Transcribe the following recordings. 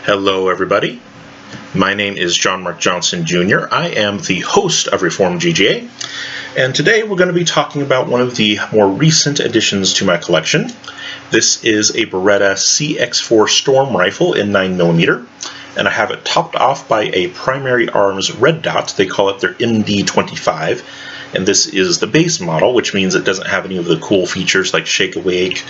Hello everybody, my name is John Mark Johnson Jr. I am the host of Reformed GGA, and today we're going to be talking about one of the more recent additions to my collection. This is a Beretta CX4 Storm Rifle in 9mm, and I have it topped off by a primary arms red dot. They call it their MD-25. And this is the base model, which means it doesn't have any of the cool features like Shake Awake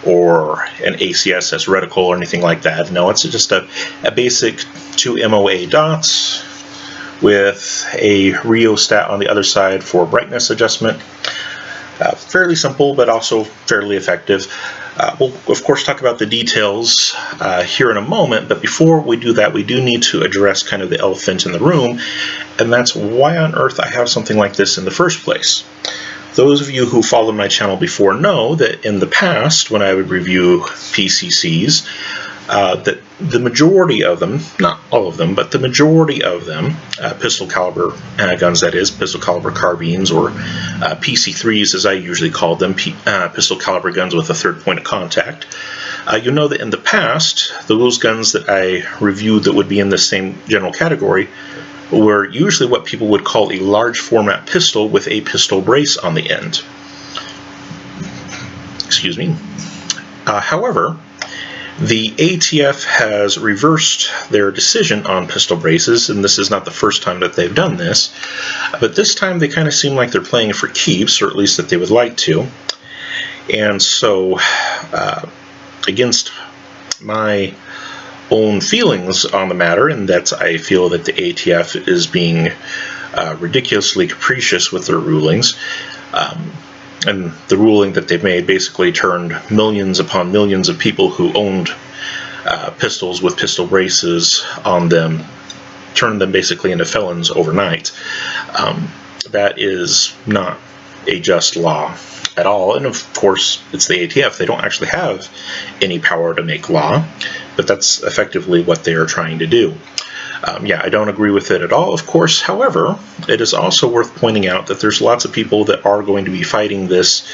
or an ACSS reticle or anything like that. No, it's just a basic 2 MOA dots with a rheostat on the other side for brightness adjustment. Fairly simple, but also fairly effective. We'll, of course, talk about the details here in a moment, but before we do that, we do need to address kind of the elephant in the room, and that's why on earth I have something like this in the first place. Those of you who followed my channel before know that in the past, when I would review PCCs, that the majority of them, not all of them, but the majority of them, pistol caliber guns, that is, pistol caliber carbines, or PC3s as I usually call them, pistol caliber guns with a third point of contact. You know that in the past, those guns that I reviewed that would be in the same general category were usually what people would call a large format pistol with a pistol brace on the end. Excuse me. However, the ATF has reversed their decision on pistol braces, and this is not the first time that they've done this, but this time they kind of seem like they're playing for keeps, or at least that they would like to. And so, against my own feelings on the matter, and that I feel that the ATF is being ridiculously capricious with their rulings, and the ruling that they've made basically turned millions upon millions of people who owned pistols with pistol braces on them, turned them basically into felons overnight. That is not a just law at all, and of course it's the ATF. They don't actually have any power to make law, but that's effectively what they are trying to do. Yeah, I don't agree with it at all, of course. However, it is also worth pointing out that there's lots of people that are going to be fighting this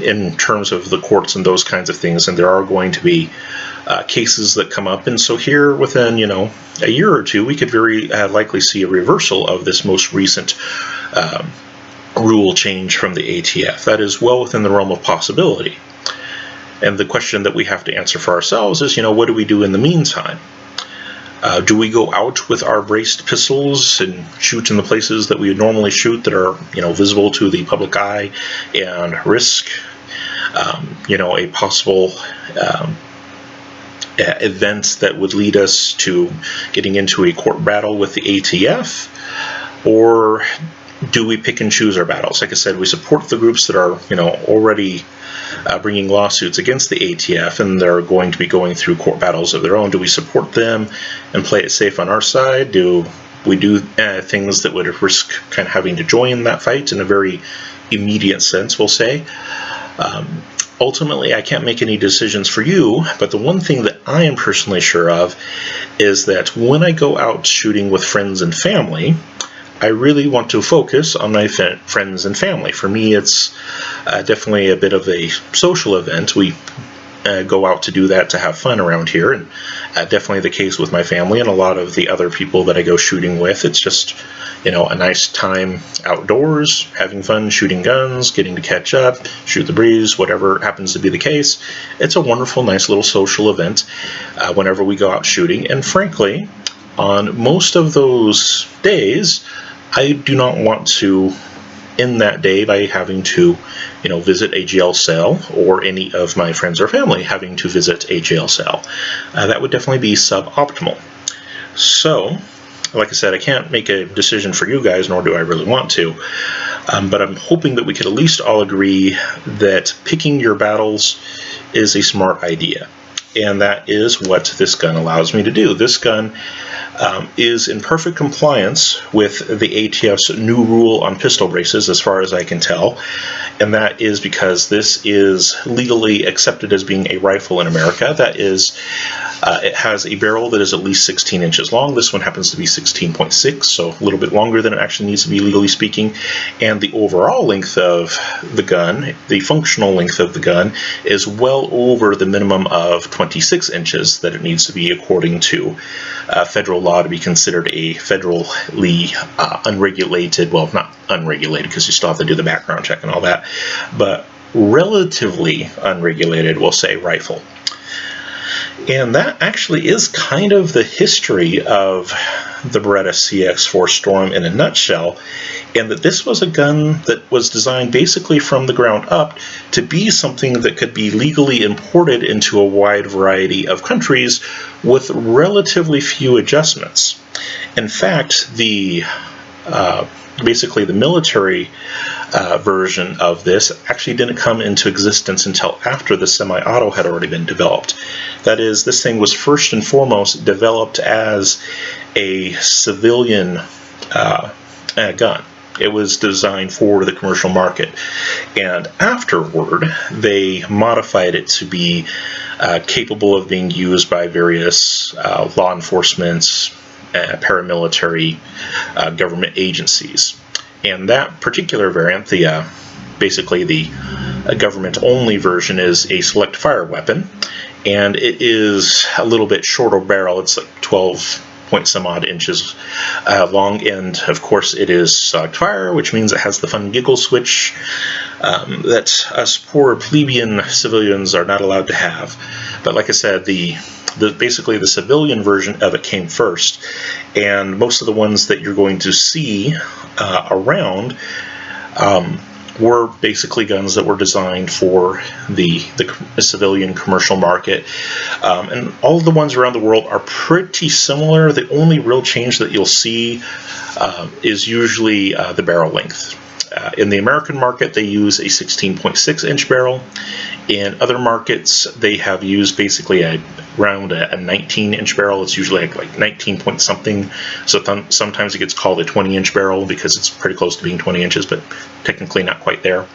in terms of the courts and those kinds of things, and there are going to be cases that come up. And so here, within, a year or two, we could very likely see a reversal of this most recent rule change from the ATF. That is well within the realm of possibility. And the question that we have to answer for ourselves is, what do we do in the meantime? Do we go out with our braced pistols and shoot in the places that we would normally shoot that are, visible to the public eye, and risk, a possible event that would lead us to getting into a court battle with the ATF? Or do we pick and choose our battles? Like I said, we support the groups that are, already bringing lawsuits against the ATF, and they're going to be going through court battles of their own. Do we support them and play it safe on our side? Do we do things that would risk kind of having to join that fight in a very immediate sense, we'll say? Ultimately, I can't make any decisions for you, but the one thing that I am personally sure of is that when I go out shooting with friends and family, I really want to focus on my friends and family. For me, it's definitely a bit of a social event. We go out to do that to have fun around here, and definitely the case with my family and a lot of the other people that I go shooting with. It's just, a nice time outdoors, having fun, shooting guns, getting to catch up, shoot the breeze, whatever happens to be the case. It's a wonderful, nice little social event whenever we go out shooting, and frankly, on most of those days, I do not want to end that day by having to, visit a jail cell, or any of my friends or family having to visit a jail cell. That would definitely be suboptimal. So, like I said, I can't make a decision for you guys, nor do I really want to. But I'm hoping that we could at least all agree that picking your battles is a smart idea. And that is what this gun allows me to do. This gun is in perfect compliance with the ATF's new rule on pistol braces, as far as I can tell, and that is because this is legally accepted as being a rifle in America. That is, It has a barrel that is at least 16 inches long. This one happens to be 16.6, so a little bit longer than it actually needs to be, legally speaking. And the overall length of the gun, the functional length of the gun, is well over the minimum of 26 inches that it needs to be according to federal law to be considered a federally unregulated, well, not unregulated because you still have to do the background check and all that, but relatively unregulated, we'll say, rifle. And that actually is kind of the history of the Beretta CX4 Storm in a nutshell, and that this was a gun that was designed basically from the ground up to be something that could be legally imported into a wide variety of countries with relatively few adjustments. In fact, basically the military version of this actually didn't come into existence until after the semi-auto had already been developed. That is, this thing was first and foremost developed as a civilian gun. It was designed for the commercial market, and afterward they modified it to be capable of being used by various law enforcement, paramilitary, government agencies. And that particular variant, basically the government-only version, is a select fire weapon, and it is a little bit shorter barrel. It's like 12 point some odd inches long, and of course it is select fire, which means it has the fun giggle switch that us poor plebeian civilians are not allowed to have. But like I said, basically the civilian version of it came first, and most of the ones that you're going to see around were basically guns that were designed for the civilian commercial market, and all of the ones around the world are pretty similar. The only real change that you'll see is usually the barrel length. In the American market, they use a 16.6 inch barrel. In other markets, they have used basically around a 19 inch barrel. It's usually like 19 point something. So sometimes it gets called a 20 inch barrel because it's pretty close to being 20 inches, but technically not quite there.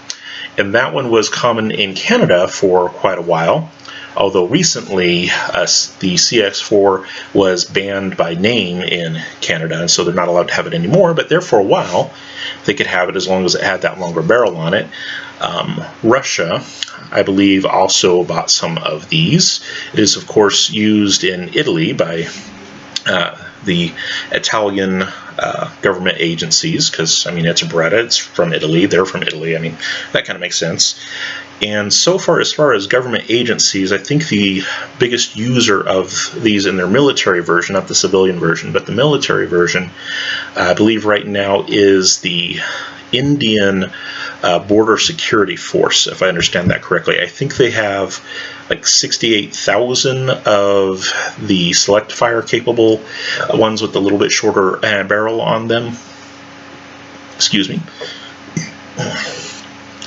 And that one was common in Canada for quite a while, although recently the CX4 was banned by name in Canada, and so they're not allowed to have it anymore. But there for a while, they could have it as long as it had that longer barrel on it. Russia, I believe, also bought some of these. It is, of course, used in Italy by the Italian government agencies, because, I mean, it's a Beretta, it's from Italy, they're from Italy, I mean, that kind of makes sense. And so far, as far as government agencies, I think the biggest user of these in their military version, not the civilian version, but the military version, I believe right now is the Indian Border Security Force, if I understand that correctly. I think they have like 68,000 of the select fire capable ones with a little bit shorter barrel on them. Excuse me.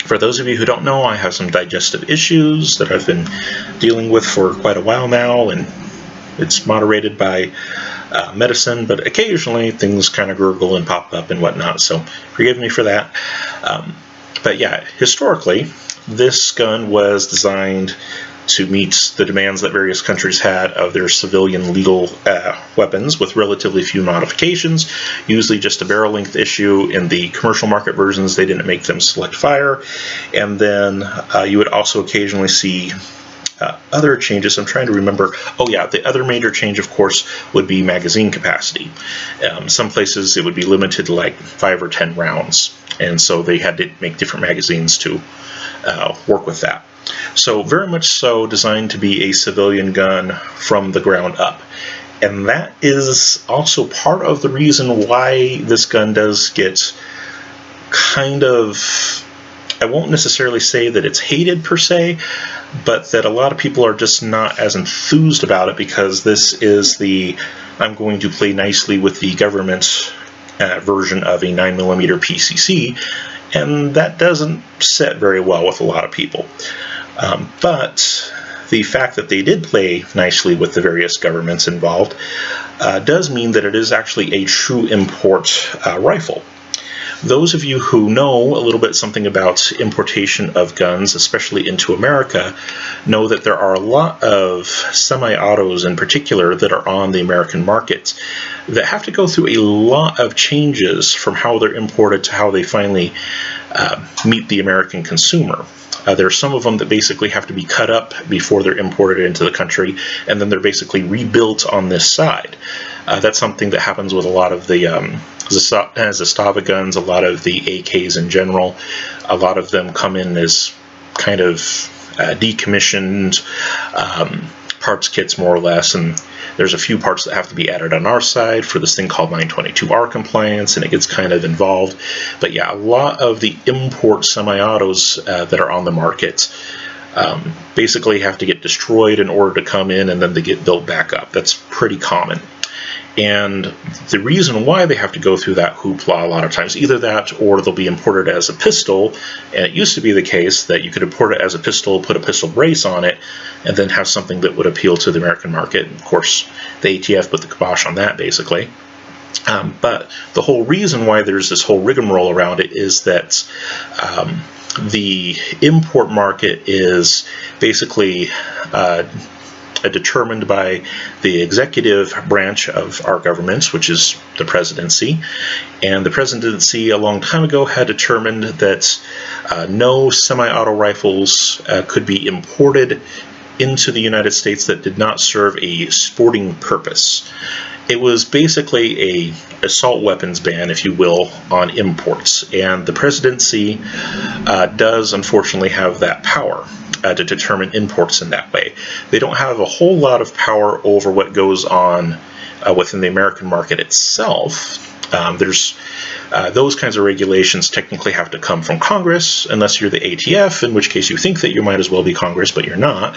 For those of you who don't know, I have some digestive issues that I've been dealing with for quite a while now, and it's moderated by medicine, but occasionally things kind of gurgle and pop up and whatnot, so forgive me for that. But yeah, historically, this gun was designed to meet the demands that various countries had of their civilian legal weapons, with relatively few modifications, usually just a barrel length issue. In the commercial market versions, they didn't make them select fire, and then you would also occasionally see other changes. I'm trying to remember. Oh yeah, the other major change, of course, would be magazine capacity. Some places it would be limited to like 5 or 10 rounds, and so they had to make different magazines to work with that. So very much so designed to be a civilian gun from the ground up. And that is also part of the reason why this gun does get kind of, I won't necessarily say that it's hated per se, but that a lot of people are just not as enthused about it, because this is the, I'm going to play nicely with the government version of a 9mm PCC, and that doesn't set very well with a lot of people. But the fact that they did play nicely with the various governments involved does mean that it is actually a true import rifle. those of you who know a little bit something about importation of guns, especially into America, know that there are a lot of semi-autos in particular that are on the American market that have to go through a lot of changes from how they're imported to how they finally meet the American consumer. There are some of them that basically have to be cut up before they're imported into the country, and then they're basically rebuilt on this side. That's something that happens with a lot of the Zastava guns, a lot of the AKs in general. A lot of them come in as kind of decommissioned parts kits, more or less, and there's a few parts that have to be added on our side for this thing called 922R compliance, and it gets kind of involved. But yeah, a lot of the import semi-autos that are on the market basically have to get destroyed in order to come in, and then they get built back up. That's pretty common. And the reason why they have to go through that hoopla a lot of times, either that or they'll be imported as a pistol, and it used to be the case that you could import it as a pistol, put a pistol brace on it, and then have something that would appeal to the American market. And of course, the ATF put the kibosh on that, basically. But the whole reason why there's this whole rigmarole around it is that the import market is basically determined by the executive branch of our government, which is the presidency. And the presidency a long time ago had determined that no semi-auto rifles could be imported into the United States that did not serve a sporting purpose. It was basically an assault weapons ban, if you will, on imports. And the presidency does unfortunately have that power to determine imports in that way. They don't have a whole lot of power over what goes on within the American market itself. There's those kinds of regulations technically have to come from Congress, unless you're the ATF, in which case you think that you might as well be Congress, but you're not.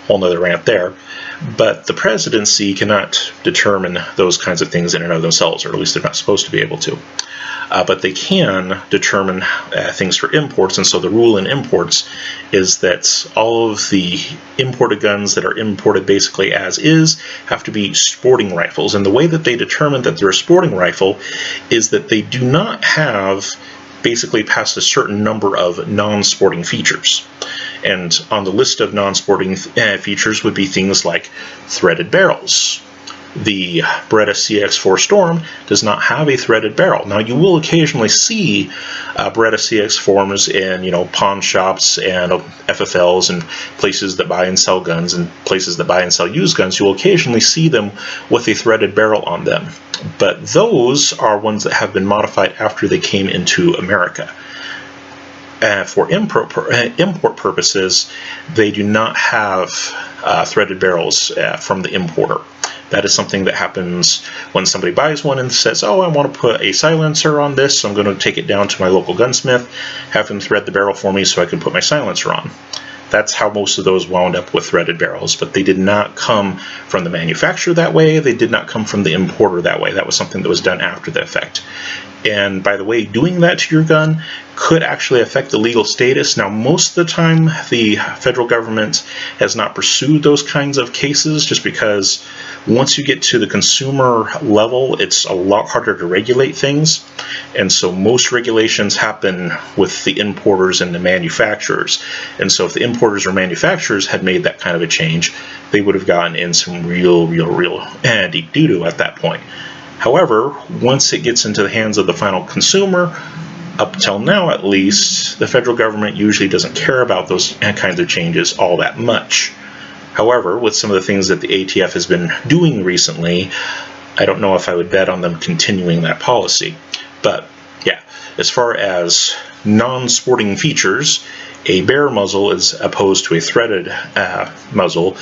Whole nother rant there. But the presidency cannot determine those kinds of things in and of themselves, or at least they're not supposed to be able to. But they can determine things for imports, and so the rule in imports is that all of the imported guns that are imported basically as is have to be sporting rifles. And the way that they determine that they're a sporting rifle is that they do not have basically past a certain number of non-sporting features. And on the list of non-sporting features would be things like threaded barrels. The Beretta CX4 Storm does not have a threaded barrel. Now, you will occasionally see Beretta CX4s in, pawn shops and FFLs and places that buy and sell guns and places that buy and sell used guns. You will occasionally see them with a threaded barrel on them. But those are ones that have been modified after they came into America. For import purposes, they do not have threaded barrels from the importer. That is something that happens when somebody buys one and says, oh, I want to put a silencer on this, so I'm going to take it down to my local gunsmith, have him thread the barrel for me so I can put my silencer on. That's how most of those wound up with threaded barrels, but they did not come from the manufacturer that way. They did not come from the importer that way. That was something that was done after the fact. And by the way, doing that to your gun could actually affect the legal status. Now, most of the time, the federal government has not pursued those kinds of cases just because once you get to the consumer level, it's a lot harder to regulate things. And so most regulations happen with the importers and the manufacturers. And so if the importers or manufacturers had made that kind of a change, they would have gotten in some real deep doo-doo at that point. However, once it gets into the hands of the final consumer, up till now at least, the federal government usually doesn't care about those kinds of changes all that much. However, with some of the things that the ATF has been doing recently, I don't know if I would bet on them continuing that policy. But yeah, as far as non-sporting features, a bare muzzle as opposed to a threaded muzzle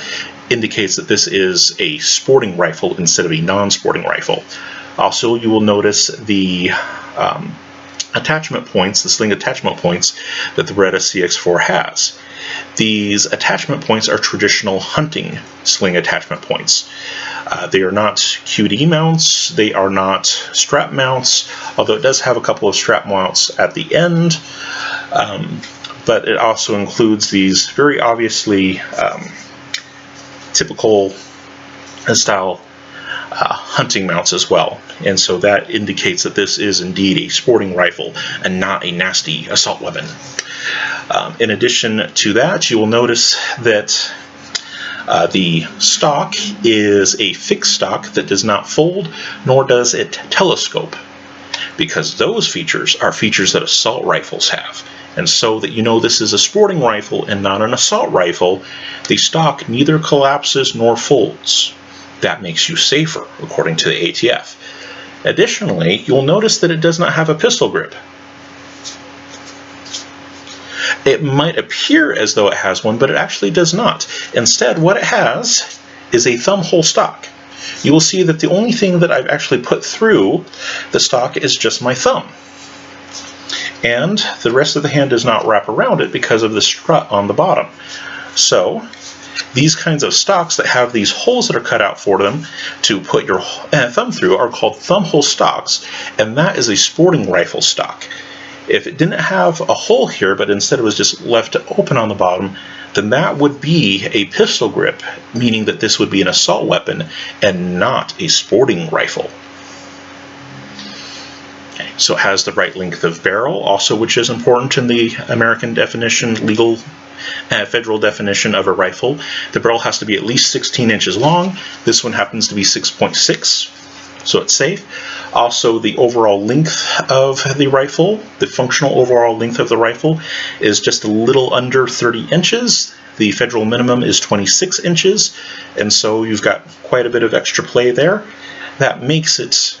indicates that this is a sporting rifle instead of a non-sporting rifle. Also, you will notice the attachment points, the sling attachment points that the Beretta CX4 has. These attachment points are traditional hunting sling attachment points. They are not QD mounts, they are not strap mounts, although it does have a couple of strap mounts at the end, but it also includes these very obviously typical style hunting mounts as well. And so that indicates that this is indeed a sporting rifle and not a nasty assault weapon. In addition to that, you will notice that the stock is a fixed stock that does not fold, nor does it telescope, because those features are features that assault rifles have. And so that you know this is a sporting rifle and not an assault rifle, the stock neither collapses nor folds. That makes you safer, according to the ATF. Additionally, you'll notice that it does not have a pistol grip. It might appear as though it has one, but it actually does not. Instead, what it has is a thumb hole stock. You will see that the only thing that I've actually put through the stock is just my thumb. And the rest of the hand does not wrap around it because of the strut on the bottom. So, these kinds of stocks that have these holes that are cut out for them to put your thumb through are called thumb hole stocks, and that is a sporting rifle stock. If it didn't have a hole here, but instead it was just left open on the bottom, then that would be a pistol grip, meaning that this would be an assault weapon and not a sporting rifle. Okay, so it has the right length of barrel, also, which is important in the American definition, legal federal definition of a rifle. The barrel has to be at least 16 inches long. This one happens to be 6.6. So it's safe. Also, the overall length of the rifle, the functional overall length of the rifle, is just a little under 30 inches. The federal minimum is 26 inches, and so you've got quite a bit of extra play there. That makes it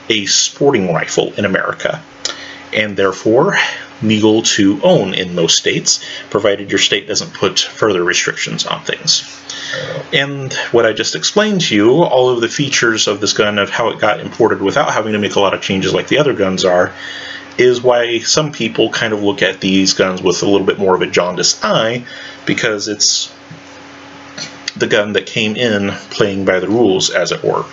a sporting rifle in America, and therefore legal to own in most states, provided your state doesn't put further restrictions on things. And what I just explained to you, all of the features of this gun, of how it got imported without having to make a lot of changes like the other guns are, is why some people kind of look at these guns with a little bit more of a jaundiced eye, because it's the gun that came in playing by the rules, as it were.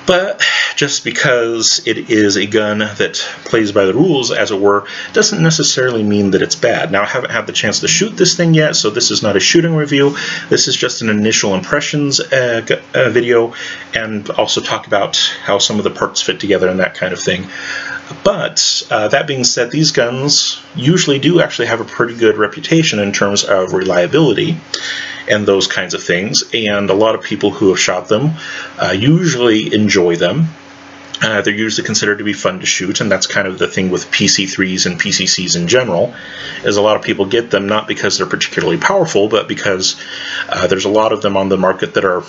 But just because it is a gun that plays by the rules, as it were, doesn't necessarily mean that it's bad. Now, I haven't had the chance to shoot this thing yet, so this is not a shooting review. This is just an initial impressions video, and also talk about how some of the parts fit together and that kind of thing. But that being said, these guns usually do actually have a pretty good reputation in terms of reliability and those kinds of things, and a lot of people who have shot them usually enjoy them. They're usually considered to be fun to shoot, and that's kind of the thing with PC3s and PCCs in general, is a lot of people get them not because they're particularly powerful, but because there's a lot of them on the market that are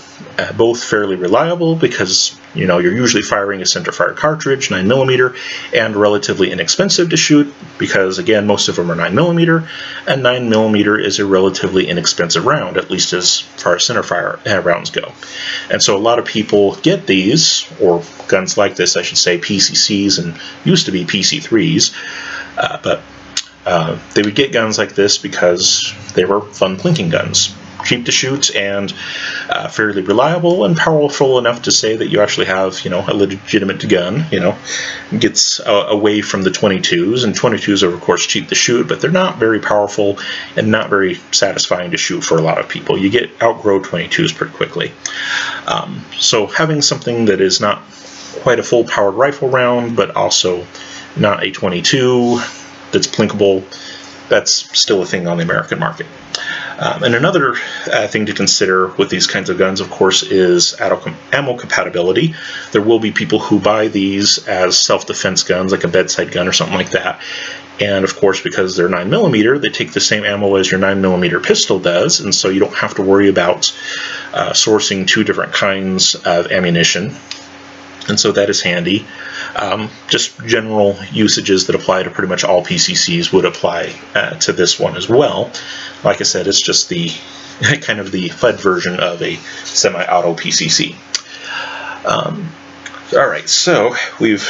both fairly reliable, because you're usually firing a centerfire cartridge, 9mm, and relatively inexpensive to shoot, because again, most of them are 9mm, and 9mm is a relatively inexpensive round, at least as far as centerfire rounds go. And so a lot of people get these, or guns like this, I should say, PCCs, and used to be PC3s, but they would get guns like this because they were fun plinking guns, cheap to shoot, and fairly reliable and powerful enough to say that you actually have, a legitimate gun. Gets away from the 22s, and 22s are of course cheap to shoot, but they're not very powerful and not very satisfying to shoot for a lot of people. You outgrow 22s pretty quickly. So having something that is not quite a full-powered rifle round, but also not a 22 that's plinkable, that's still a thing on the American market. And another thing to consider with these kinds of guns, of course, is ammo compatibility. There will be people who buy these as self-defense guns, like a bedside gun or something like that. And of course, because they're 9mm, they take the same ammo as your 9mm pistol does, and so you don't have to worry about sourcing two different kinds of ammunition. And so that is handy. Just general usages that apply to pretty much all PCCs would apply to this one as well. Like I said, it's just the kind of the FUD version of a semi-auto PCC. Alright, so we've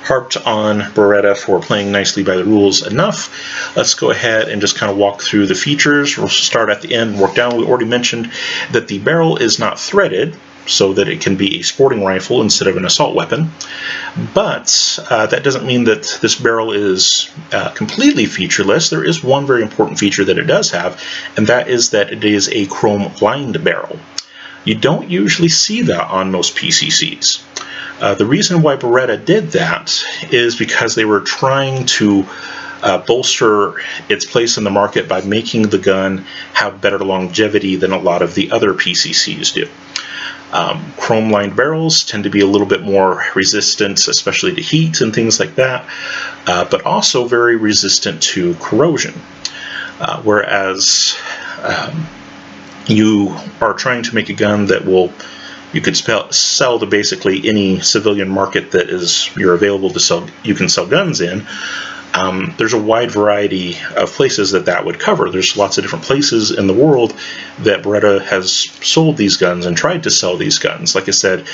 harped on Beretta for playing nicely by the rules enough. Let's go ahead and just kind of walk through the features. We'll start at the end and work down. We already mentioned that the barrel is not threaded, so that it can be a sporting rifle instead of an assault weapon. But that doesn't mean that this barrel is completely featureless. There is one very important feature that it does have, and that is that it is a chrome lined barrel. You don't usually see that on most PCCs. The reason why Beretta did that is because they were trying to bolster its place in the market by making the gun have better longevity than a lot of the other PCCs do. Chrome-lined barrels tend to be a little bit more resistant, especially to heat and things like that, but also very resistant to corrosion. Whereas you are trying to make a gun that you could sell to basically any civilian market that is you're available to sell. You can sell guns in. There's a wide variety of places that would cover. There's lots of different places in the world that Beretta has sold these guns and tried to sell these guns. Like I said,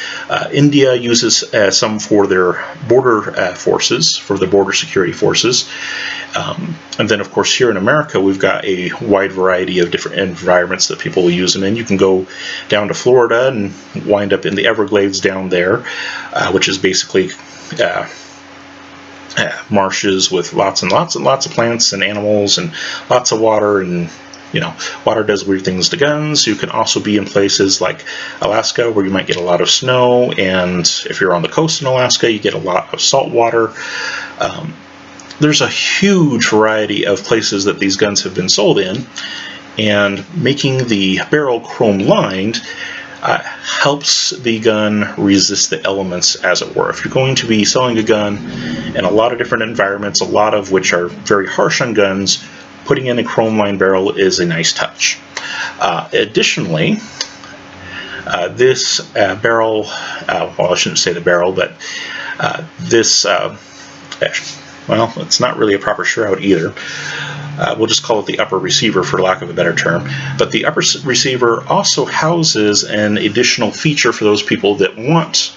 India uses some for their border forces, for the border security forces. And then, of course, here in America, we've got a wide variety of different environments that people will use them in. You can go down to Florida and wind up in the Everglades down there, which is basically marshes with lots and lots and lots of plants and animals and lots of water, and water does weird things to guns. You can also be in places like Alaska where you might get a lot of snow, and if you're on the coast in Alaska, you get a lot of salt water. There's a huge variety of places that these guns have been sold in, and making the barrel chrome lined helps the gun resist the elements, as it were. If you're going to be selling a gun in a lot of different environments, a lot of which are very harsh on guns, putting in a chrome lined barrel is a nice touch. Additionally, this barrel, well, I shouldn't say the barrel, but this, well, it's not really a proper shroud either. We'll just call it the upper receiver for lack of a better term. But the upper receiver also houses an additional feature for those people that want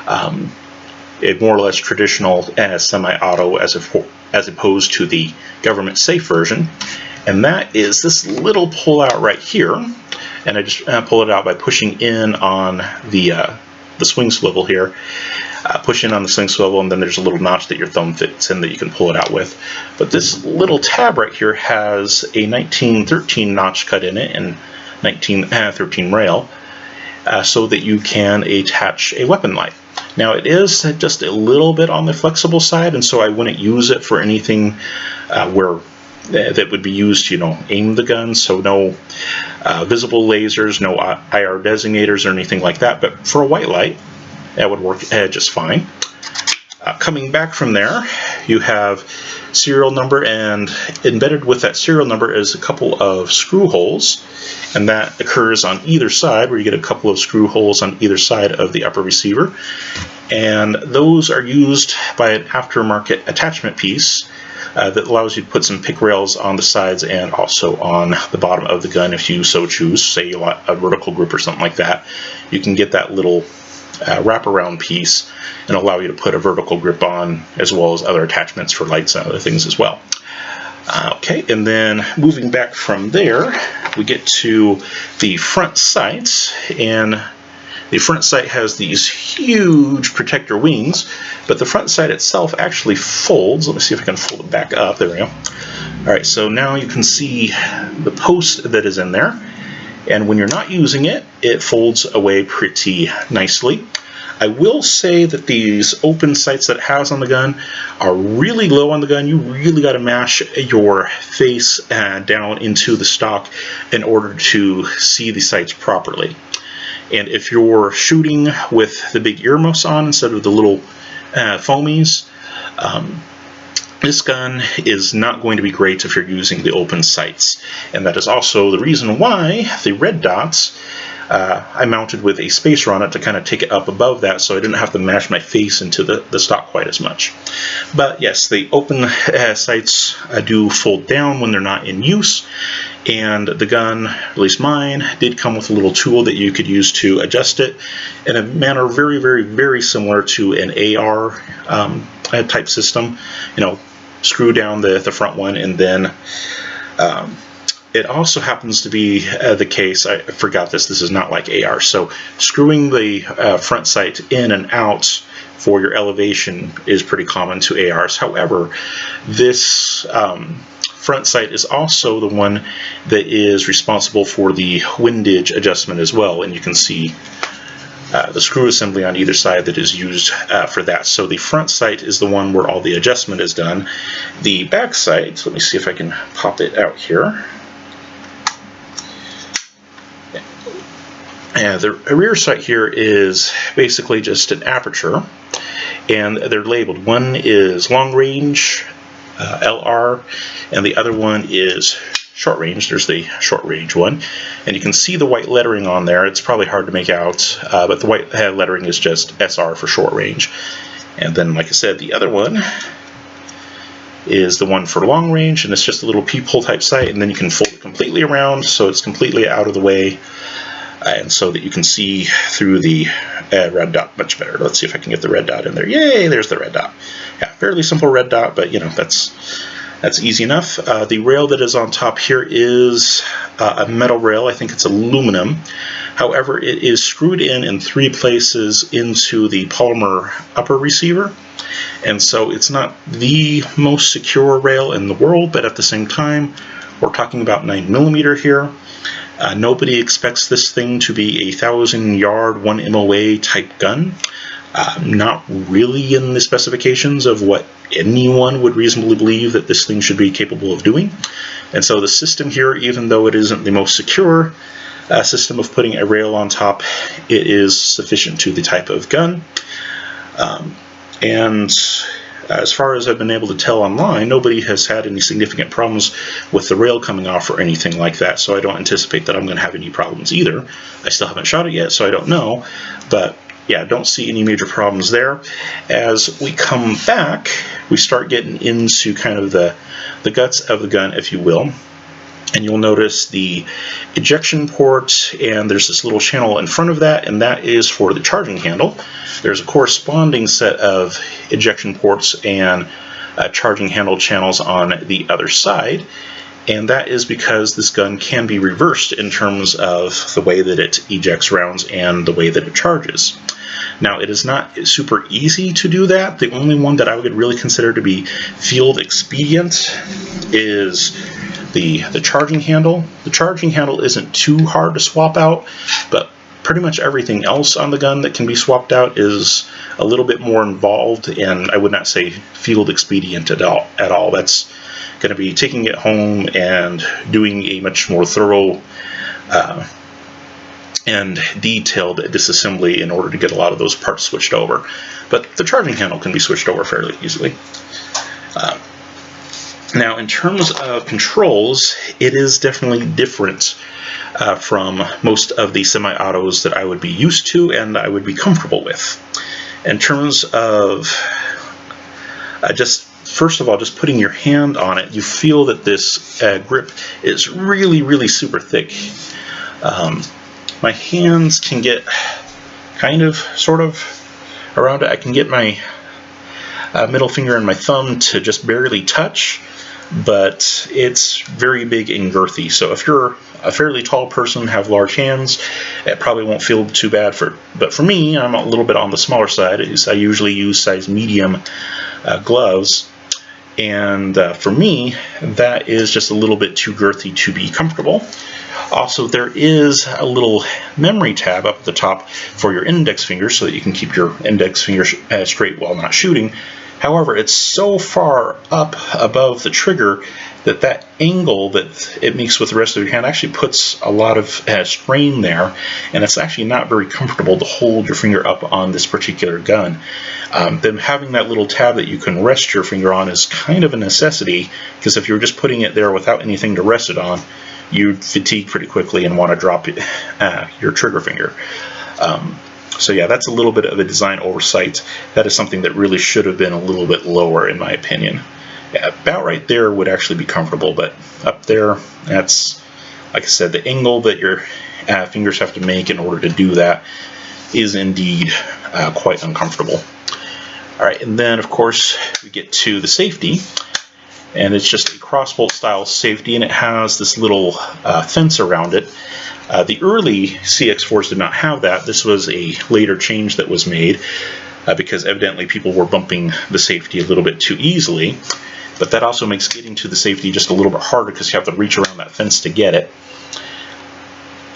a more or less traditional semi-auto as opposed to the government safe version. And that is this little pull-out right here. And I just pull it out by pushing in on the swing swivel here. Push in on the swing swivel, and then there's a little notch that your thumb fits in that you can pull it out with. But this little tab right here has a 1913 notch cut in it and 1913 rail, so that you can attach a weapon light. Now it is just a little bit on the flexible side, and so I wouldn't use it for anything where that would be used to, aim the gun. So no visible lasers, no IR designators or anything like that. But for a white light, that would work just fine. Coming back from there, you have serial number, and embedded with that serial number is a couple of screw holes, and that occurs on either side, where you get a couple of screw holes on either side of the upper receiver, and those are used by an aftermarket attachment piece that allows you to put some pick rails on the sides and also on the bottom of the gun if you so choose. Say you want a vertical grip or something like that, you can get that little wraparound piece and allow you to put a vertical grip on, as well as other attachments for lights and other things as well. Okay, and then moving back from there, we get to the front sights, and the front sight has these huge protector wings, but the front sight itself actually folds. Let me see if I can fold it back up. There we go. All right, so now you can see the post that is in there. And when you're not using it, it folds away pretty nicely. I will say that these open sights that it has on the gun are really low on the gun. You really got to mash your face down into the stock in order to see the sights properly. And if you're shooting with the big earmuffs on instead of the little foamies, this gun is not going to be great if you're using the open sights. And that is also the reason why the red dots I mounted with a spacer on it to kind of take it up above that, so I didn't have to mash my face into the stock quite as much. But yes, the open sights do fold down when they're not in use, and the gun, at least mine, did come with a little tool that you could use to adjust it in a manner very, very, very similar to an AR type system. Screw down the front one, and then it also happens to be the case, I forgot this is not like AR, so screwing the front sight in and out for your elevation is pretty common to ARs. However, this front sight is also the one that is responsible for the windage adjustment as well, and you can see the screw assembly on either side that is used for that. So the front sight is the one where all the adjustment is done. The back sight, let me see if I can pop it out here. The rear sight here is basically just an aperture, and they're labeled. One is long range, LR, and the other one is short range. There's the short range one, and you can see the white lettering on there. It's probably hard to make out, but the white lettering is just SR for short range. And then, like I said, the other one is the one for long range, and it's just a little peephole type sight, and then you can fold it completely around so it's completely out of the way, and so that you can see through the red dot much better. Let's see if I can get the red dot in there. Yay, there's the red dot. Yeah, fairly simple red dot, but you know, that's easy enough. The rail that is on top here is a metal rail. I think it's aluminum. However, it is screwed in 3 places into the polymer upper receiver, and so it's not the most secure rail in the world, but at the same time, we're talking about 9mm here. Nobody expects this thing to be a 1,000-yard, 1 MOA type gun. Not really in the specifications of what anyone would reasonably believe that this thing should be capable of doing. And so the system here, even though it isn't the most secure system of putting a rail on top, it is sufficient to the type of gun. And as far as I've been able to tell online, nobody has had any significant problems with the rail coming off or anything like that, so I don't anticipate that I'm going to have any problems either. I still haven't shot it yet, so I don't know, but yeah, don't see any major problems there. As we come back, we start getting into kind of the guts of the gun, if you will. And you'll notice the ejection port, and there's this little channel in front of that, and that is for the charging handle. There's a corresponding set of ejection ports and charging handle channels on the other side, and that is because this gun can be reversed in terms of the way that it ejects rounds and the way that it charges. Now, it is not super easy to do that. The only one that I would really consider to be field expedient is the charging handle. The charging handle isn't too hard to swap out, but pretty much everything else on the gun that can be swapped out is a little bit more involved, and I would not say field expedient at all. That's going to be taking it home and doing a much more thorough and detailed disassembly in order to get a lot of those parts switched over. But the charging handle can be switched over fairly easily. Now, in terms of controls, it is definitely different from most of the semi-autos that I would be used to and I would be comfortable with. In terms of first of all, just putting your hand on it, you feel that this grip is really, really super thick. My hands can get kind of, sort of, around it. I can get my middle finger and my thumb to just barely touch, but it's very big and girthy. So if you're a fairly tall person, have large hands, it probably won't feel too bad. But for me, I'm a little bit on the smaller side. I usually use size medium gloves, and for me, that is just a little bit too girthy to be comfortable. Also, there is a little memory tab up at the top for your index finger so that you can keep your index finger straight while not shooting. However, it's so far up above the trigger that that angle that it makes with the rest of your hand actually puts a lot of strain there, and it's actually not very comfortable to hold your finger up on this particular gun. Then having that little tab that you can rest your finger on is kind of a necessity, because if you're just putting it there without anything to rest it on, you'd fatigue pretty quickly and want to drop your trigger finger. So yeah, that's a little bit of a design oversight. That is something that really should have been a little bit lower, in my opinion. Yeah, about right there would actually be comfortable, but up there, that's, like I said, the angle that your fingers have to make in order to do that is indeed quite uncomfortable. All right, and then of course we get to the safety, and it's just a crossbolt style safety, and it has this little fence around it. The early CX4s did not have that. This was a later change that was made because evidently people were bumping the safety a little bit too easily. but that also makes getting to the safety just a little bit harder because you have to reach around that fence to get it.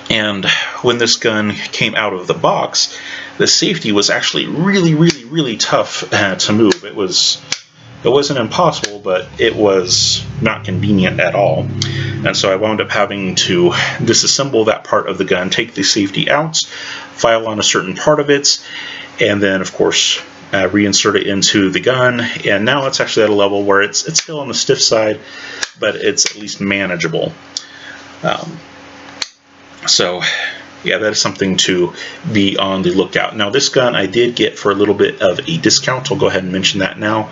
And when this gun came out of the box, the safety was actually really tough to move. It wasn't impossible, but it was not convenient at all. And so I wound up having to disassemble that part of the gun, take the safety out, file on a certain part of it, and then of course reinsert it into the gun. And now it's actually at a level where it's still on the stiff side, but it's at least manageable. So yeah, that is something to be on the lookout. Now this gun I did get for a little bit of a discount. I'll go ahead and mention that now.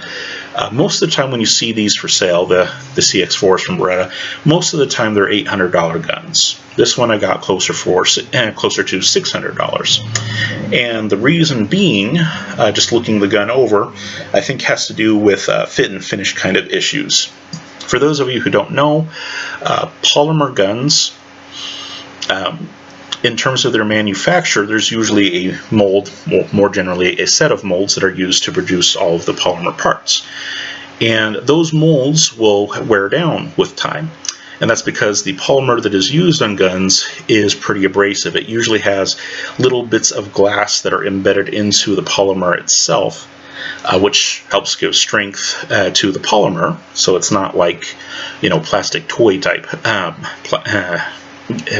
Most of the time when you see these for sale, the CX4s from Beretta, most of the time they're $800 guns. This one I got closer to $600. And the reason being, just looking the gun over, I think has to do with fit and finish kind of issues. For those of you who don't know, polymer guns, in terms of their manufacture, there's usually a mold, more generally a set of molds that are used to produce all of the polymer parts. And those molds will wear down with time. And that's because the polymer that is used on guns is pretty abrasive. It usually has little bits of glass that are embedded into the polymer itself, which helps give strength to the polymer. So it's not like, plastic toy type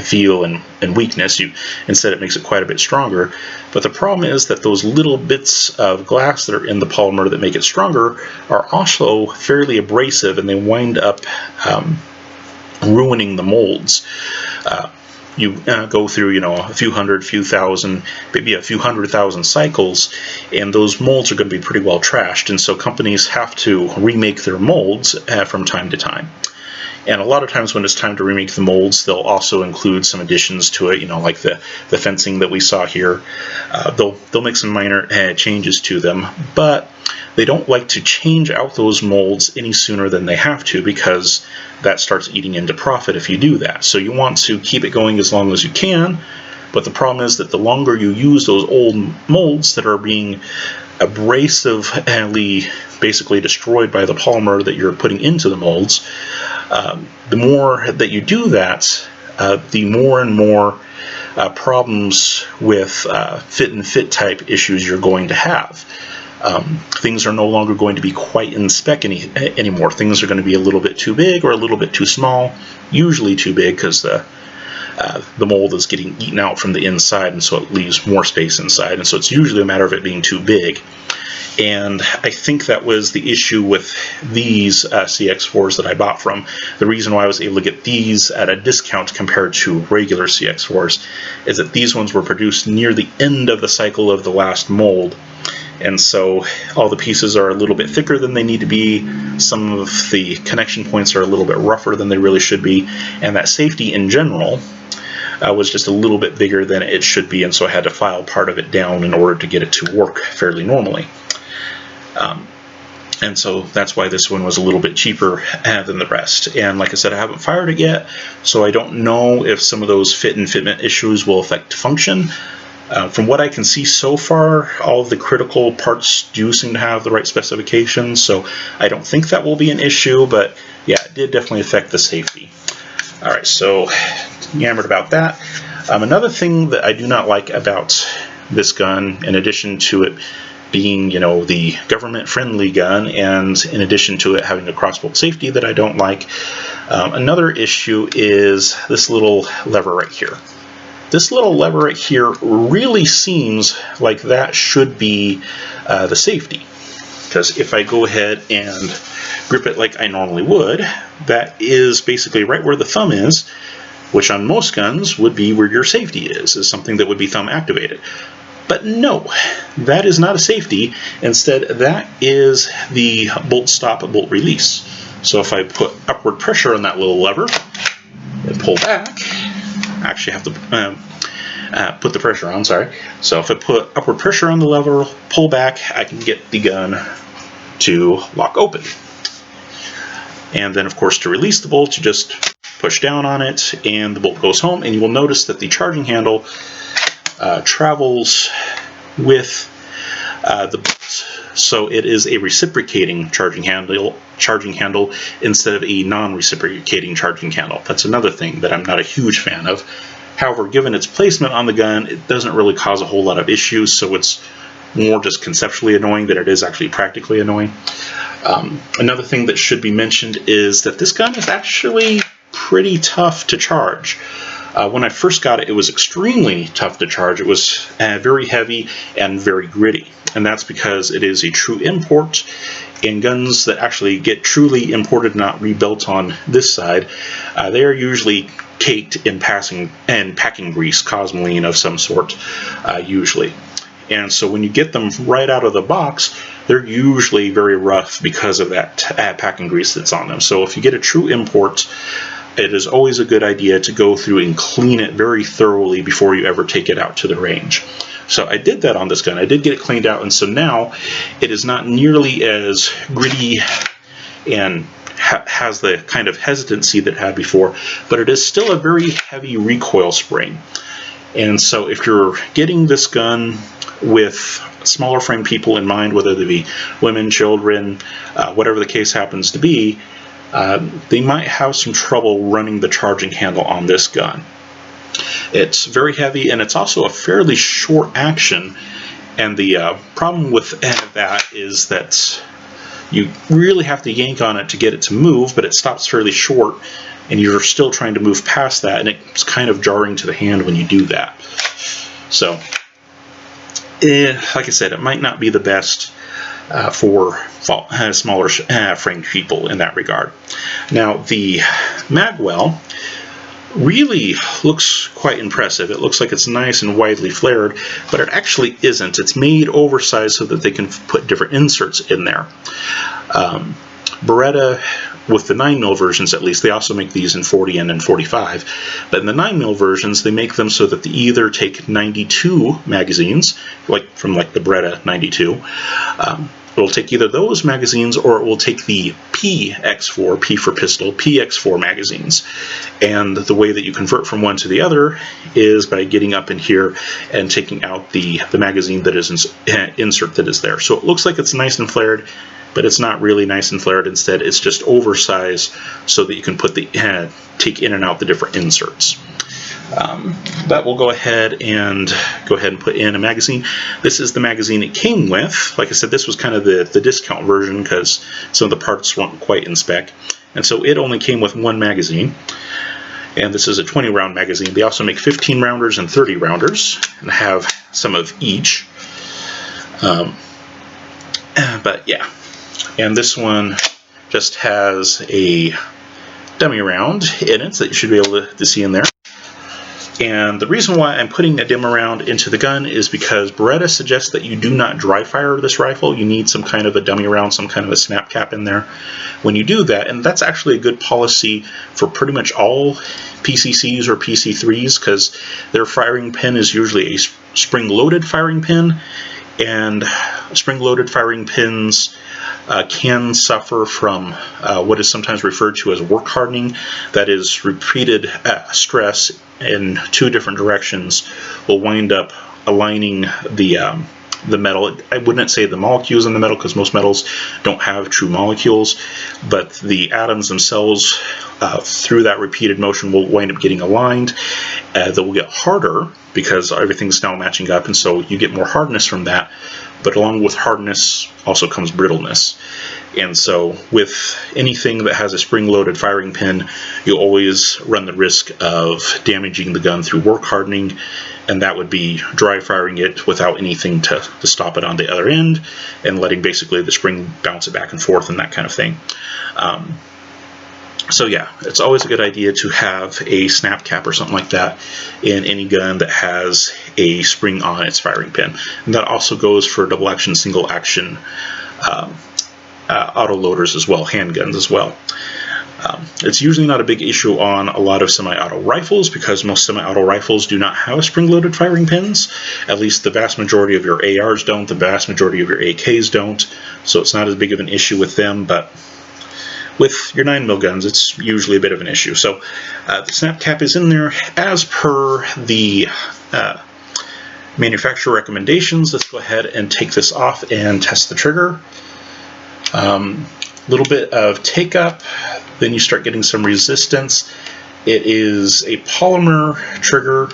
feel and weakness. Instead it makes it quite a bit stronger. But the problem is that those little bits of glass that are in the polymer that make it stronger are also fairly abrasive, and they wind up ruining the molds. You go through, a few hundred, few thousand, maybe a few 100,000 cycles, and those molds are going to be pretty well trashed. And so companies have to remake their molds from time to time. And a lot of times when it's time to remake the molds, they'll also include some additions to it, like the fencing that we saw here. They'll make some minor changes to them, but they don't like to change out those molds any sooner than they have to, because that starts eating into profit if you do that. So you want to keep it going as long as you can, but the problem is that the longer you use those old molds that are being abrasively basically destroyed by the polymer that you're putting into the molds, the more that you do that, the more and more problems with fit and fit type issues you're going to have. Things are no longer going to be quite in spec anymore. Things are going to be a little bit too big or a little bit too small, usually too big because the mold is getting eaten out from the inside, and so it leaves more space inside, and so it's usually a matter of it being too big. And I think that was the issue with these CX4s that I bought from. The reason why I was able to get these at a discount compared to regular CX4s is that these ones were produced near the end of the cycle of the last mold. And so all the pieces are a little bit thicker than they need to be. Some of the connection points are a little bit rougher than they really should be. And that safety in general was just a little bit bigger than it should be. And so I had to file part of it down in order to get it to work fairly normally. And so that's why this one was a little bit cheaper than the rest. And like I said, I haven't fired it yet, so I don't know if some of those fit and fitment issues will affect function. From what I can see so far, all of the critical parts do seem to have the right specifications, so I don't think that will be an issue, but yeah, it did definitely affect the safety. Alright, so yammered about that. Another thing that I do not like about this gun, in addition to it being, the government-friendly gun, and in addition to it having a crossbolt safety that I don't like, another issue is this little lever right here. This little lever right here really seems like that should be the safety, because if I go ahead and grip it like I normally would, that is basically right where the thumb is, which on most guns would be where your safety is something that would be thumb activated. But no, that is not a safety. Instead, that is the bolt stop, bolt release. So if I put upward pressure on that little lever and pull back, I actually have to put the pressure on, sorry. So if I put upward pressure on the lever, pull back, I can get the gun to lock open. And then of course to release the bolt, you just push down on it and the bolt goes home, and you will notice that the charging handle travels with So it is a reciprocating charging handle instead of a non-reciprocating charging handle. That's another thing that I'm not a huge fan of. However, given its placement on the gun, it doesn't really cause a whole lot of issues, so it's more just conceptually annoying than it is actually practically annoying. Another thing that should be mentioned is that this gun is actually pretty tough to charge. When I first got it, it was extremely tough to charge. It was very heavy and very gritty, and that's because it is a true import, and guns that actually get truly imported, not rebuilt on this side, they are usually caked in packing grease, cosmoline of some sort, usually. And so when you get them right out of the box, they're usually very rough because of that packing grease that's on them. So if you get a true import, it is always a good idea to go through and clean it very thoroughly before you ever take it out to the range. So I did that on this gun. I did get it cleaned out, and so now it is not nearly as gritty and has the kind of hesitancy that it had before, but it is still a very heavy recoil spring. And so if you're getting this gun with smaller frame people in mind, whether they be women, children, whatever the case happens to be, they might have some trouble running the charging handle on this gun. It's very heavy, and it's also a fairly short action, and the problem with that is that you really have to yank on it to get it to move, but it stops fairly short, and you're still trying to move past that, and it's kind of jarring to the hand when you do that. So, like I said, it might not be the best for smaller framed people in that regard. Now, the magwell really looks quite impressive. It looks like it's nice and widely flared, but it actually isn't. It's made oversized so that they can put different inserts in there. Beretta, with the 9mm versions at least, they also make these in 40 and in 45, but in the 9mm versions they make them so that they either take 92 magazines, from the Beretta 92, it will take either those magazines, or it will take the PX4, P for pistol, PX4 magazines. And the way that you convert from one to the other is by getting up in here and taking out the magazine that is insert that is there. So it looks like it's nice and flared, but it's not really nice and flared. Instead, it's just oversized so that you can put take in and out the different inserts. But we'll go ahead and put in a magazine. This is the magazine it came with. Like I said, this was kind of the discount version because some of the parts weren't quite in spec, and so it only came with one magazine. And this is a 20-round magazine. They also make 15 rounders and 30 rounders, and have some of each. But yeah, and this one just has a dummy round in it that you should be able to see in there. And the reason why I'm putting a demo round into the gun is because Beretta suggests that you do not dry fire this rifle. You need some kind of a dummy round, some kind of a snap cap in there when you do that. And that's actually a good policy for pretty much all PCCs or PC3s, because their firing pin is usually a spring-loaded firing pin, and spring-loaded firing pins can suffer from what is sometimes referred to as work hardening. That is, repeated stress in two different directions will wind up aligning the metal. I wouldn't say the molecules in the metal, because most metals don't have true molecules, but the atoms themselves, through that repeated motion, will wind up getting aligned. That will get harder because everything's now matching up, and so you get more hardness from that. But along with hardness also comes brittleness. And so with anything that has a spring-loaded firing pin, you always run the risk of damaging the gun through work hardening, and that would be dry firing it without anything to stop it on the other end, and letting basically the spring bounce it back and forth and that kind of thing. So yeah, it's always a good idea to have a snap cap or something like that in any gun that has a spring on its firing pin. And that also goes for double action, single action auto loaders as well, handguns as well. It's usually not a big issue on a lot of semi-auto rifles, because most semi-auto rifles do not have spring-loaded firing pins. At least the vast majority of your ARs don't, the vast majority of your AKs don't, so it's not as big of an issue with them. But with your 9mm guns, it's usually a bit of an issue. So the snap cap is in there as per the Manufacturer recommendations, let's go ahead and take this off and test the trigger. Little bit of take up, then you start getting some resistance. It is a polymer trigger,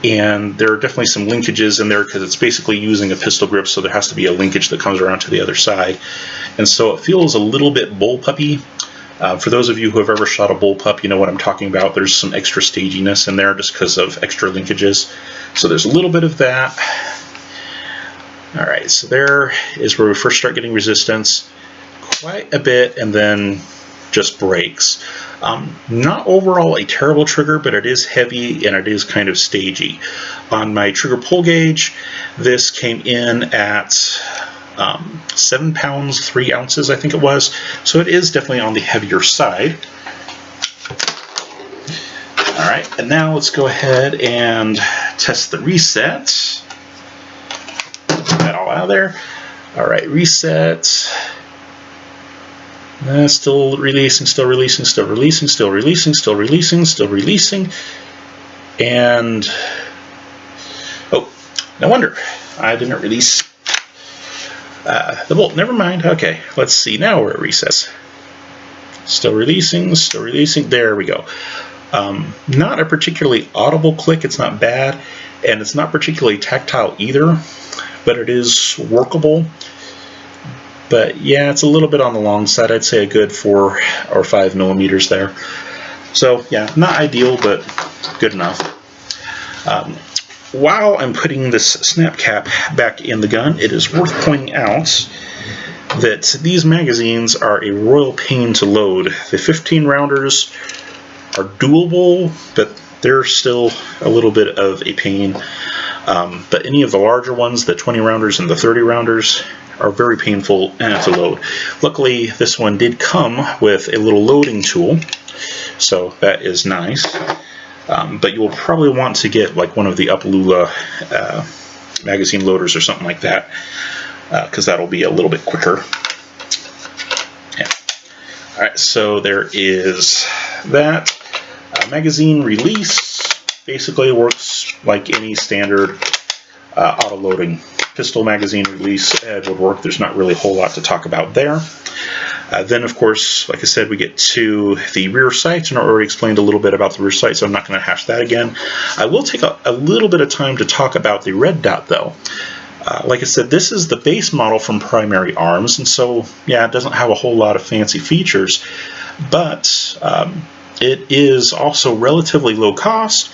and there are definitely some linkages in there because it's basically using a pistol grip, so there has to be a linkage that comes around to the other side. And so it feels a little bit bullpuppy. For those of you who have ever shot a bullpup, you know what I'm talking about. There's some extra staginess in there just because of extra linkages. So there's a little bit of that. Alright, so there is where we first start getting resistance. Quite a bit, and then just breaks. Not overall a terrible trigger, but it is heavy and it is kind of stagey. On my trigger pull gauge, this came in at 7 pounds 3 ounces, I think it was. So it is definitely on the heavier side. Alright, and now let's go ahead and test the reset. Get that all out of there. Alright, reset. Still releasing, still releasing, still releasing, still releasing, still releasing, still releasing. And, oh, no wonder I didn't release the bolt. Never mind. Okay, let's see now where it resets. Still releasing, still releasing. There we go. Not a particularly audible click. It's not bad, and it's not particularly tactile either, but it is workable. But yeah, it's a little bit on the long side. I'd say a good 4 or 5 millimeters there. So yeah, not ideal, but good enough. While I'm putting this snap cap back in the gun, it is worth pointing out that these magazines are a royal pain to load. The 15 rounders are doable, but they're still a little bit of a pain. But any of the larger ones, the 20 rounders and the 30 rounders, are very painful to load. Luckily, this one did come with a little loading tool, so that is nice. But you will probably want to get like one of the Upalula magazine loaders or something like that, because that'll be a little bit quicker. Yeah. Alright, so there is that. Magazine release basically works like any standard auto-loading pistol magazine release would work. There's not really a whole lot to talk about there. Then, of course, like I said, we get to the rear sights, and I already explained a little bit about the rear sights, so I'm not going to hash that again. I will take a little bit of time to talk about the red dot, though. Like I said, this is the base model from Primary Arms, and so, yeah, it doesn't have a whole lot of fancy features, but it is also relatively low cost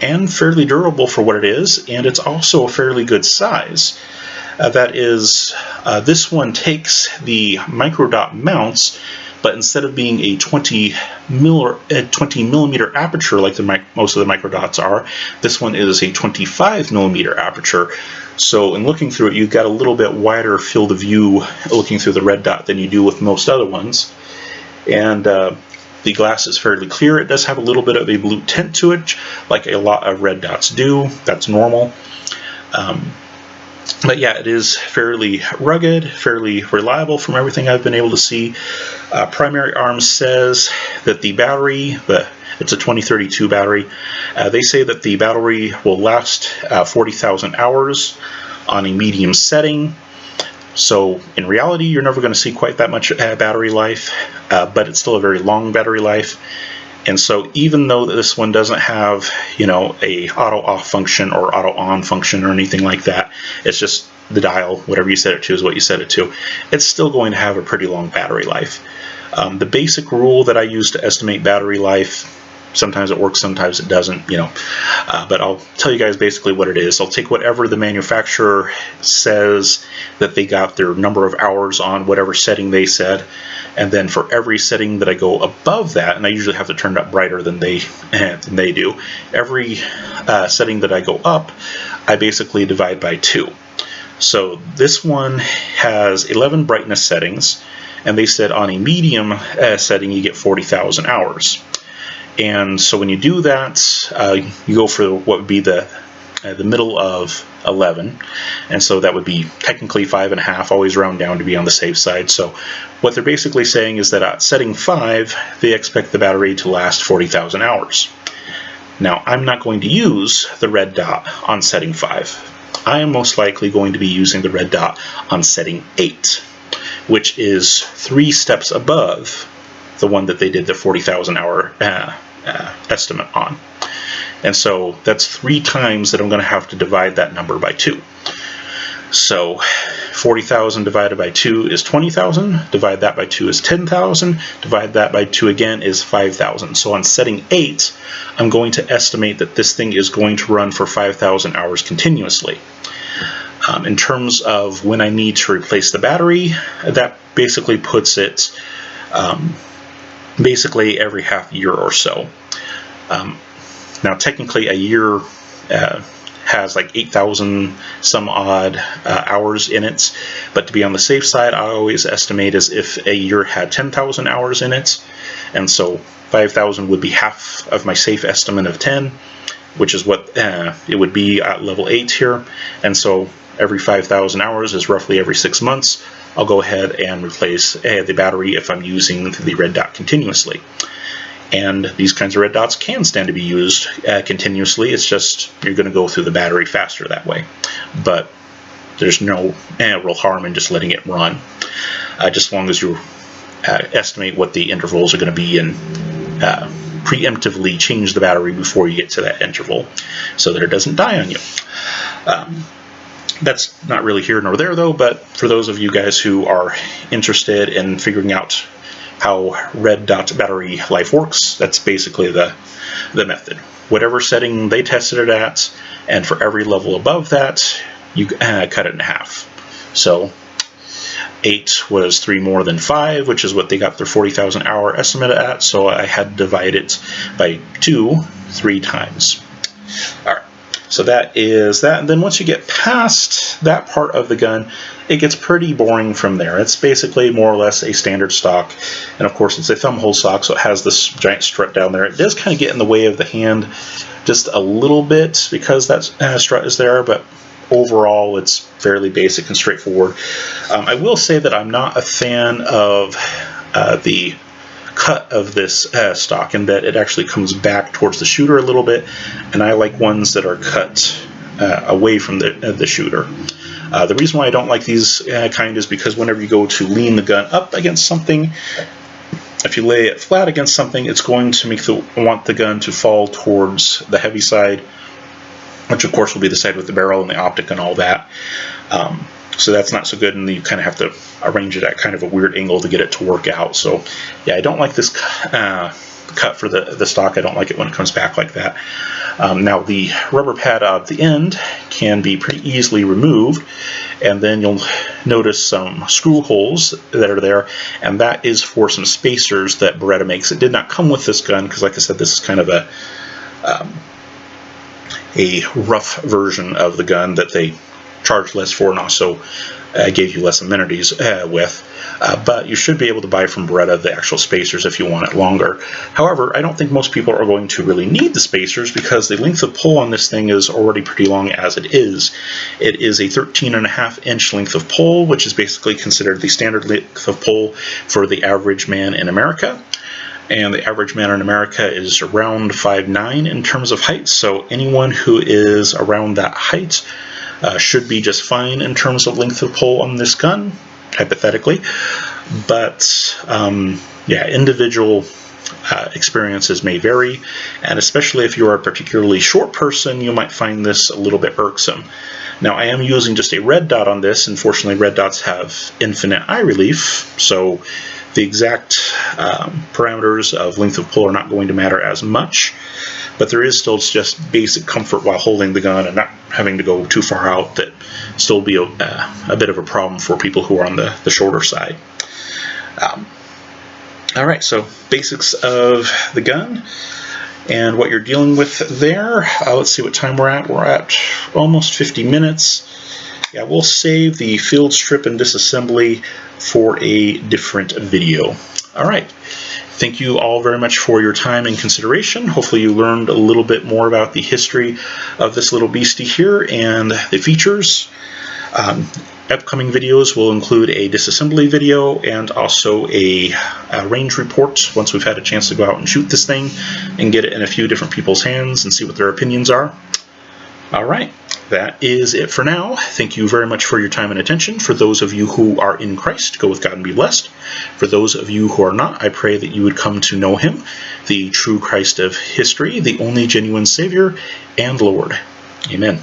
and fairly durable for what it is, and it's also a fairly good size. That is, this one takes the microdot mounts, but instead of being a 20 millimeter aperture like most of the microdots are, this one is a 25 millimeter aperture. So in looking through it, you've got a little bit wider field of view looking through the red dot than you do with most other ones. And the glass is fairly clear. It does have a little bit of a blue tint to it, like a lot of red dots do. That's normal. But yeah, it is fairly rugged, fairly reliable from everything I've been able to see. Primary Arms says that the battery, it's a 2032 battery, they say that the battery will last 40,000 hours on a medium setting. So in reality, you're never going to see quite that much battery life, but it's still a very long battery life. And so even though this one doesn't have, you know, a auto off function or auto on function or anything like that, it's just the dial, whatever you set it to is what you set it to, it's still going to have a pretty long battery life. The basic rule that I use to estimate battery life, sometimes it works, sometimes it doesn't, you know, but I'll tell you guys basically what it is. I'll take whatever the manufacturer says that they got their number of hours on whatever setting they said, and then for every setting that I go above that, and I usually have to turn it up brighter than they do, every setting that I go up, I basically divide by 2. So this one has 11 brightness settings, and they said on a medium setting you get 40,000 hours. And so when you do that, you go for what would be the middle of 11, and so that would be technically 5.5, always round down to be on the safe side. So what they're basically saying is that at setting 5, they expect the battery to last 40,000 hours. Now, I'm not going to use the red dot on setting 5. I am most likely going to be using the red dot on setting 8, which is 3 steps above the one that they did the 40,000 hour estimate on. And so that's 3 times that I'm going to have to divide that number by 2. So 40,000 divided by 2 is 20,000, divide that by 2 is 10,000, divide that by 2 again is 5,000. So on setting 8, I'm going to estimate that this thing is going to run for 5,000 hours continuously. In terms of when I need to replace the battery, that basically puts it basically every half year or so. Now technically a year has like 8,000 some odd hours in it, but to be on the safe side, I always estimate as if a year had 10,000 hours in it, and so 5,000 would be half of my safe estimate of 10, which is what it would be at level 8 here. And so every 5,000 hours is roughly every 6 months. I'll go ahead and replace the battery if I'm using the red dot continuously. And these kinds of red dots can stand to be used continuously. It's just you're going to go through the battery faster that way. But there's no real harm in just letting it run, just as long as you estimate what the intervals are going to be and preemptively change the battery before you get to that interval so that it doesn't die on you. That's not really here nor there though, but for those of you guys who are interested in figuring out how red dot battery life works, that's basically the method. Whatever setting they tested it at, and for every level above that, you cut it in half. So 8 was 3 more than 5, which is what they got their 40,000 hour estimate at, so I had to divide it by 2 3 times. All right. So that is that, and then once you get past that part of the gun, it gets pretty boring from there. It's basically more or less a standard stock, and of course it's a thumb hole stock, so it has this giant strut down there. It does kind of get in the way of the hand just a little bit because that strut is there, but overall it's fairly basic and straightforward. I will say that I'm not a fan of the cut of this stock, in that it actually comes back towards the shooter a little bit, and I like ones that are cut away from the shooter. The reason why I don't like these kind is because whenever you go to lean the gun up against something, if you lay it flat against something, it's going to want the gun to fall towards the heavy side, which of course will be the side with the barrel and the optic and all that. So that's not so good, and you kind of have to arrange it at kind of a weird angle to get it to work out. So yeah, I don't like this cut for the stock. I don't like it when it comes back like that. Now the rubber pad at the end can be pretty easily removed, and then you'll notice some screw holes that are there, and that is for some spacers that Beretta makes. It did not come with this gun because, like I said, this is kind of a rough version of the gun that they charge less for, and also gave you less amenities with, but you should be able to buy from Beretta the actual spacers if you want it longer. However, I don't think most people are going to really need the spacers because the length of pull on this thing is already pretty long as it is. It is a 13.5-inch length of pull, which is basically considered the standard length of pull for the average man in America. And the average man in America is around 5'9" in terms of height, so anyone who is around that height should be just fine in terms of length of pull on this gun, hypothetically. But yeah, individual experiences may vary, and especially if you're a particularly short person, you might find this a little bit irksome. Now, I am using just a red dot on this. Unfortunately, red dots have infinite eye relief, so the exact parameters of length of pull are not going to matter as much, but there is still just basic comfort while holding the gun and not having to go too far out that still be a bit of a problem for people who are on the shorter side. All right, so basics of the gun and what you're dealing with there. Let's see what time we're at. We're at almost 50 minutes. Yeah, we'll save the field strip and disassembly for a different video. All right. Thank you all very much for your time and consideration. Hopefully you learned a little bit more about the history of this little beastie here and the features. Upcoming videos will include a disassembly video and also a range report once we've had a chance to go out and shoot this thing and get it in a few different people's hands and see what their opinions are. All right. that is it for now. Thank you very much for your time and attention. For those of you who are in Christ, go with God and be blessed. For those of you who are not, I pray that you would come to know him, the true Christ of history, the only genuine Savior and Lord. Amen.